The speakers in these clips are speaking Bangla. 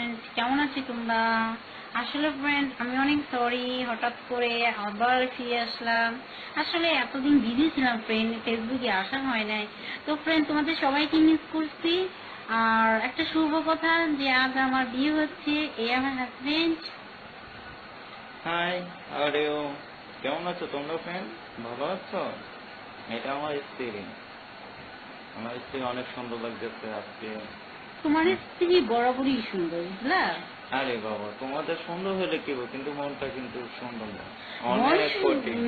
ফ্রেন্ড, কেমন আছি তোমরা? আসলে ফ্রেন্ড, আমি অনেক সরি, হঠাৎ করে আবার ফিরে আসলাম। আসলে এতদিন বিজি ছিলাম ফ্রেন্ড, ফেসবুকে আসা হয় নাই। তো ফ্রেন্ড, তোমাদের সবাইকে মিস করছি। আর একটা শুভ কথা যে আজ আমার বিয়ে হচ্ছে, এই আমার হাজবেন্ড। হাই, আরেও কেমন আছো তোমরা ফ্রেন্ড? ভালো আছো? এটা আমার স্ত্রী। আমার স্ত্রী অনেক সুন্দর লাগতেছে আজকে। তোমার স্ত্রী বরাবরই সুন্দর, বুঝলা? আরে বাবা, তোমাদের সুন্দর হলে কি হবে, কিন্তু মনটা কিন্তু সুন্দর না, মন অনেক কঠিন।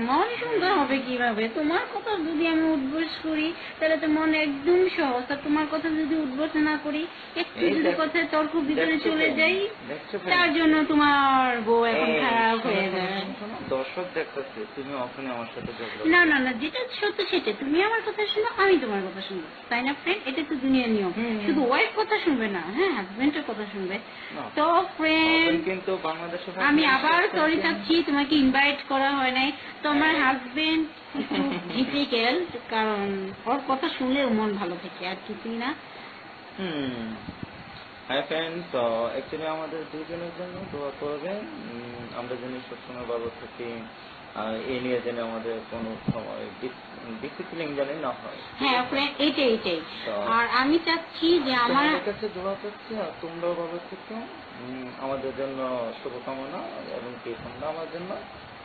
মন সুন্দর হবে কিভাবে? তোমার কথা যদি আমি উদ্বোস করি তাহলে তো মন একদম সহজ। আর তোমার কথা যদি উদ্বোস না করি, একটু এই যদি কথায় তর্ক ভিতরে দেখছো চলে friend? যাই, দেখছো তার friend? জন্য তোমার বউ এখন এই, খারাপ শোনো, হয়ে শোনো, যায়। শোনো, শোনো, দর্শক দেখতেছে তুমি ওখানে আমার সাথে ঝগড়া না করো। না না, যেটা সত্য সেটা। তুমি আমার কথা শুনো, আমি তোমার কথা শুনবো, তাই না ফ্রেন্ড? এটা তো দুনিয়ার নিয়ম। শুধু ওয়াইফ কথা শুনবে না, হ্যাঁ, হাজবেন্ডের কথা শুনবে। না, তো ফ্রেন্ড, হবেন কিন্তু বাংলাদেশে আমি আবার সরি চাচ্ছি, তোমাকে ইনভাইট করা হয় নাই। তোমার হাজবেন্ড একটু ডিফিকাল্ট, কারণ ওর কথা শুনলে মন ভালো থাকে, আর কিছুই না। হাই ফ্রেন্ড, তো অ্যাকচুয়ালি আমাদের দুজনের জন্য দোয়া করবেন। আমরা যেন সবসময় ভালো থাকি, আর এ নিয়ে যেন আমাদের কোনো সময় ডিসিপ্লিন যেন না হয়। হ্যাঁ ফ্রেন্ড, এইটাই এইটাই। আর আমি চাচ্ছি যে আমার তোমাদের কাছে দোয়া করছি, আর তোমরাও ভালো থেকো। আমাদের জন্য শুভকামনা, এবং কি তোমরা আমার জন্য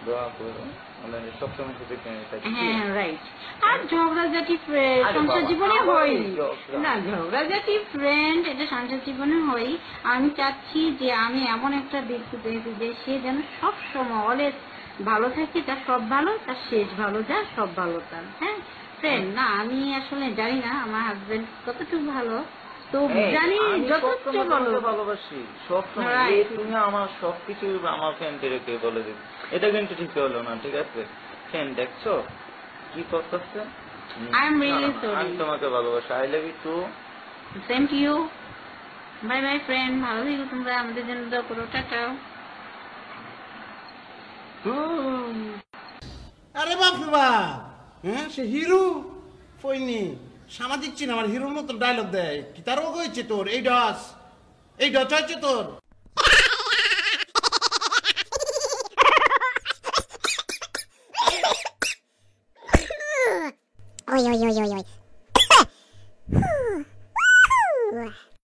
দোয়া করো। মানে সবসময় যদি হ্যাঁ রাইট। আর ঝগড়াঝাটি সংসার জীবনে হয় না, ঝগড়াঝাটি ফ্রেন্ড এটা সংসার জীবনে হয়। আমি চাচ্ছি যে আমি এমন একটা ব্যক্তি পেয়েছি যে সে যেন সব সময় অলওয়েজ ভালো থাকে, তার সব ভালো, তার শেষ ভালো, যা সব ভালো তার। হ্যাঁ ফ্রেন্ড, না আমি আসলে জানি না আমার হাজবেন্ড কতটুকু ভালো, তো জানি যথেষ্ট ভালো। ভালোবাসি সবসময়। তুমি আমার সবকিছু আমার ফ্রেন্ডদেরকে বলে দিবে, এটা কিন্তু ঠিক হলো না, ঠিক আছে ফ্রেন্ড? দেখছো কি করতেছে? I am really sorry. আমি তোমাকে ভালোবাসি। I love you too. Same to you. Bye bye friend, ভালো থেকো তোমরা, আমাদের জন্য দোয়া করো। টাটা। আরে বাপ রে বাপ, হ্যাঁ সে হিরো ফইনি সামাজিক চিন আমার হিরোর মতো ডায়লগ দেয়। কি তার রোগ হয়েছে তোর? এই ডস হয়েছে তোর? Oi, oi, oi, oi, oi.